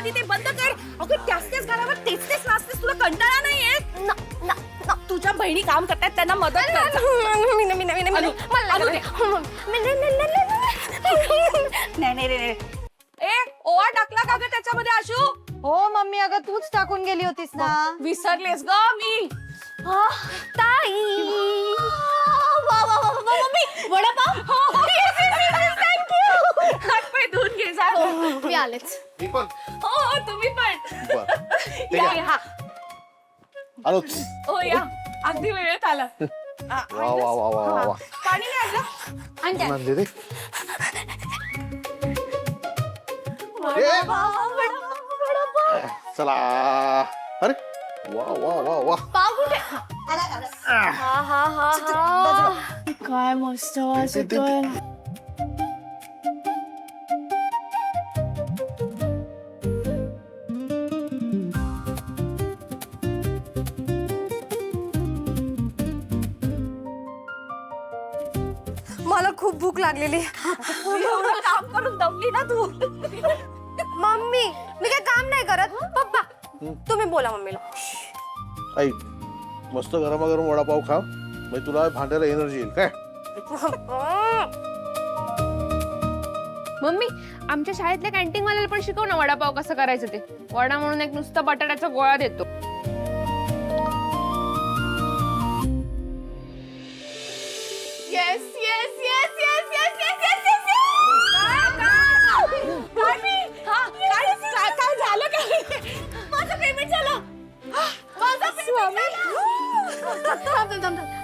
आधी ते बंद कर. अगं त्याच घरावर तेच नाचतेस, तुला कंटाळा नाही येत? तुझ्या बहिणी काम करतात, त्यांना मदत कर. नाही. ए ओवा टाकला का ग त्याच्यामध्ये आशू? हो मम्मी, अगं तूच टाकून गेली होतीस ना. विसरलेस ग मी. ताई मम्मी वडापाव. हात पाय धुवून घे जा. मी आलेच. मी पण हो तुम्ही पण. बरं. ठीक या, आहे. हा. आलोच. हो या, अगदी वेळेत आला. वा वा वा वा वा वा. पाणी नाही आणलं? आणते. आणले रे. चला. अरे वा वा वा वा. पाव कुठे? काय मस्त वास येतोय. मला खूप भूक लागलेली. एवढं काम करून दमली ना तू. मम्मी मी काय काम नाही करत. पप्पा तुम्ही बोला मम्मीला. ऐक, मस्त गरमागरम वडापाव खा, म्हणजे तुला भांड्याला एनर्जी येईल काय. मम्मी आमच्या शाळेतल्या कॅन्टीन वाल्याला पण शिकव ना वडापाव कसं करायचं ते. वडा म्हणून एक नुसता बटाट्याचा गोळा देतो. Yes yes yes yes yes yes yes yes. काय झालं काय? माझं पेमेंट झालं.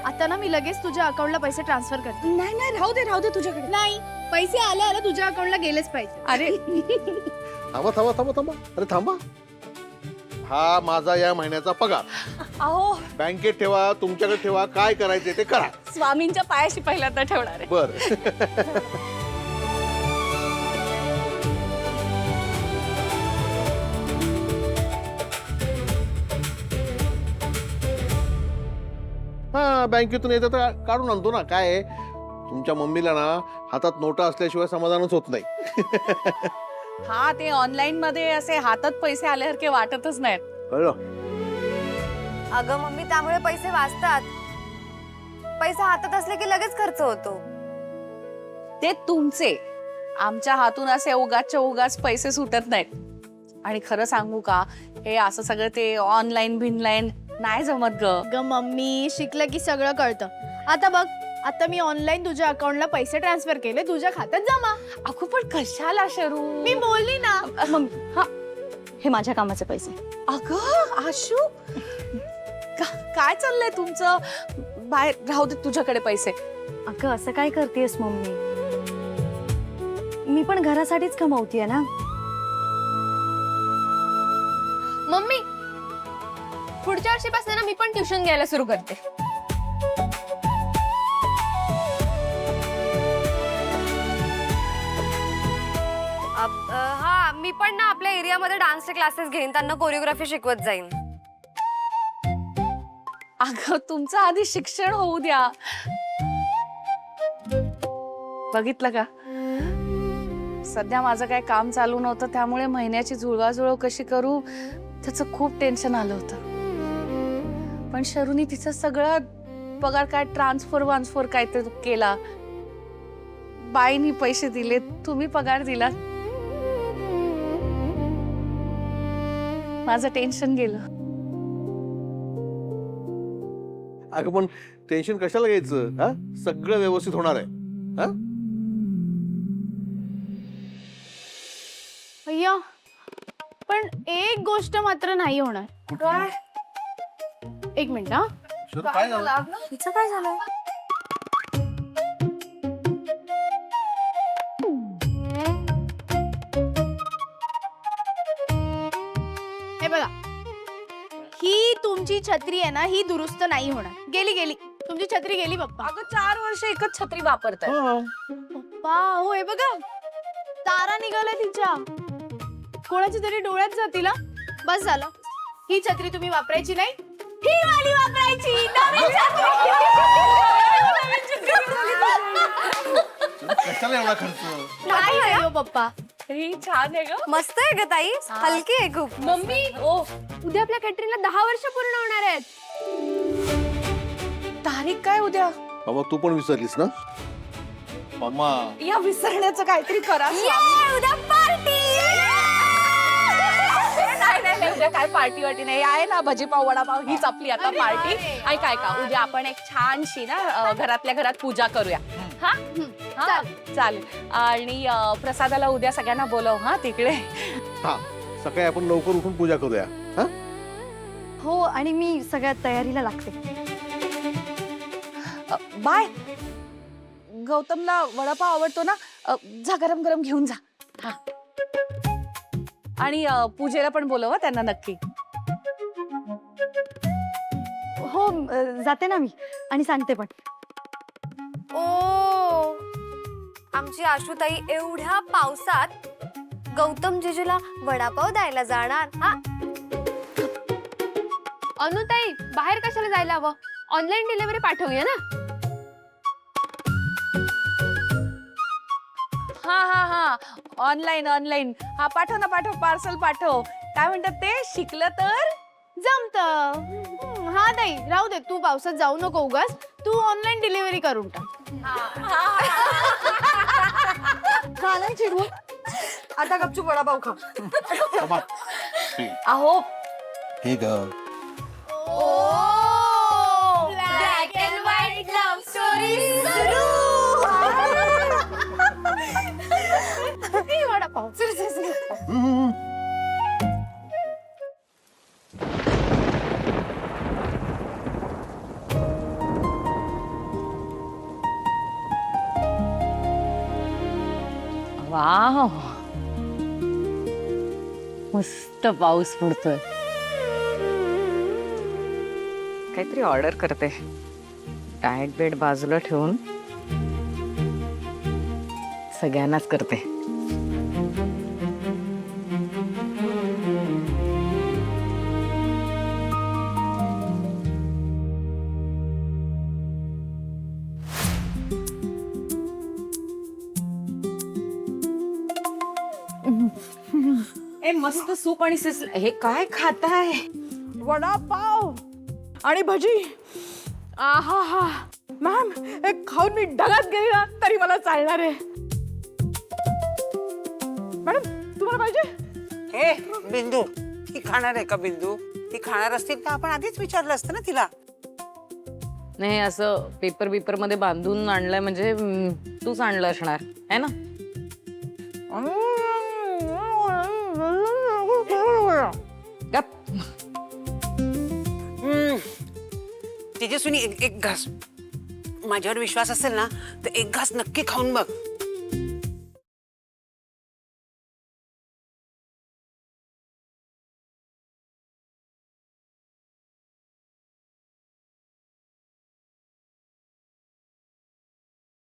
आता ना मी लगेच तुझ्या अकाउंटला पैसे ट्रान्सफर करते. नाही राहू दे तुझ्याकडे. नाही, पैसे आले तुझ्या अकाउंटला गेलेच पाहिजे. अरे थांबा. अरे थांबा. हा माझा या महिन्याचा पगार. अहो बँकेत ठेवा, तुमच्याकडे ठेवा, काय करायचे ते करा. स्वामींच्या पायाशी पहिल्यांदा ठेवणार आहे. बर. हा बँकेतून येतं तर काढून आणतो ना. काय आहे, तुमच्या मम्मीला ना हातात नोटा असल्याशिवाय समाधानच होत नाही. हा ते ऑनलाईन मध्ये असे हातात पैसे आल्यासारखे वाटतच नाहीत. कळलं. अगं मम्मी त्यामुळे पैसे वाचतात. पैसा हातात असले की लगेच खर्च होतो. ते तुमचे, आमच्या हातून असे उगाचच्या उगाच पैसे सुटत नाहीत. आणि खरं सांगू का, हे असं सगळं ते ऑनलाईन भिनलाईन नाही जमत ग. ग मम्मी, शिकलं की सगळं कळतं. आता बघ, आता मी ऑनलाईन तुझ्या अकाउंटला पैसे ट्रान्सफर केले, तुझ्या खात्यात जमा. अगो पण कशाला शरू? मी बोलली ना. हा हे माझ्या कामाचे पैसे. अगं आशू, काय चाललंय तुमचं? बाहेर राहू दे तुझ्याकडे पैसे. अगं असं काय करतेस मम्मी? मी पण घरासाठीच कमवतीये ना. मम्मी पुढच्या वर्षीपासून ना मी पण ट्युशन घ्यायला सुरू करते. हा मी पण ना आपल्या एरियामध्ये डान्सचे क्लासेस घेईन, त्यांना कोरिओग्राफी शिकवत जाईन. अगं तुमचं आधी शिक्षण होऊ द्या. बघितलं का, सध्या माझं काय काम चालू नव्हतं, त्यामुळे महिन्याची जुळवाजुळव कशी करू त्याचं खूप टेन्शन आलं होतं. पण शरूनी तिचं सगळं पगार काय ट्रान्सफर काय ते केला. बाईनी पैसे दिले, तुम्ही पगार दिला, माझं टेन्शन गेलं. अगं पण टेन्शन कशाला घ्यायचं? हा सगळं व्यवस्थित होणार आहे. हा अय्या, पण एक गोष्ट मात्र नाही होणार. काय? एक मिनिट हा. काय झालं? तिचं काय झालं? हे बघा, ही तुमची छत्री आहे ना, ही दुरुस्त नाही होणार. गेली तुमची छत्री गेली पप्पा. अगं 4 वर्ष एकच छत्री वापरताय. पप्पा हो, हे बघा तारा निघालाय तिच्या. कोणाची तरी डोळ्यात जातील. बस झालं, ही छत्री तुम्ही वापरायची नाही, ही वाली वापरायची. कशाला एवढा खर्च? नाही हो पप्पा, ही छान आहे ग. मस्त आहे ग ताई, हलकी आहे खूप. मम्मी ओ उद्या आपल्या कॅटरिंगला 10 वर्ष पूर्ण होणार आहेत. तारीख काय उद्या? बाबा तू पण विसरलीस ना? मम्मा या विसरण्याचं काहीतरी करा. उद्या पार्टी. नाही उद्या काय पार्टी वाटी नाही आहे ना, भजीपाव वडापाव हीच आपली आता पार्टी. ऐका ऐका, उद्या आपण एक छानशी ना घरातल्या घरात पूजा करूया. हा हा, चालेल. आणि प्रसादाला उद्या सगळ्यांना बोलव हा तिकडे. हा, सकाळी आपण लवकर उठून पूजा करूया. हा हो, आणि मी सगळ्यात तयारीला लागते. बाय. गौतमला वडापाव आवडतो ना, जा गरम गरम घेऊन जा. हा. आणि पूजेला पण बोलव हं त्यांना नक्की. हो, जाते ना मी, आणि सांगते पण. ओ, आमची आशुताई एवढ्या पावसात गौतम जिजूला वडापाव द्यायला जाणार. हा, अनुताई बाहेर कशाला जायला हवं, ऑनलाईन डिलिव्हरी पाठवूया ना. हा हा हा, ऑनलाईन ऑनलाईन. हा पाठव ना, पाठव, पार्सल पाठव. काय म्हणतात ते, शिकलं तर जमत. हा ताई, राहू दे, तू पावसात जाऊ नको उगाच. तू ऑनलाईन डिलिव्हरी करून टाक. खा नाही चिडू. आता गपचूप वडापाव खा. बाबा अहो हे ग. Black and white love story सुरू. वडापाव. वाव, मस्त पाऊस पडतोय. काहीतरी ऑर्डर करते, डाएट बेड बाजूला ठेवून सगळ्यांनाच करते. ए मस्त सूप आणि हे काय खाताय? वडापाव आणि भजी. आहा हा मॅम, एक खाऊन मी ढगात गेली ना तरी मला चालणार आहे. मॅडम तुम्हाला पाहिजे? हे बिंदू, ती खाणार आहे का बिंदू? ती खाणार असतील तर आपण आधीच विचारलं असतं ना तिला. नाही, असं पेपर बिपर मध्ये बांधून आणलंय म्हणजे तूच आणलं असणार है ना. गप. तेजस्विनी एक घास, माझ्यावर विश्वास असेल ना तर एक घास नक्की खाऊन बघ.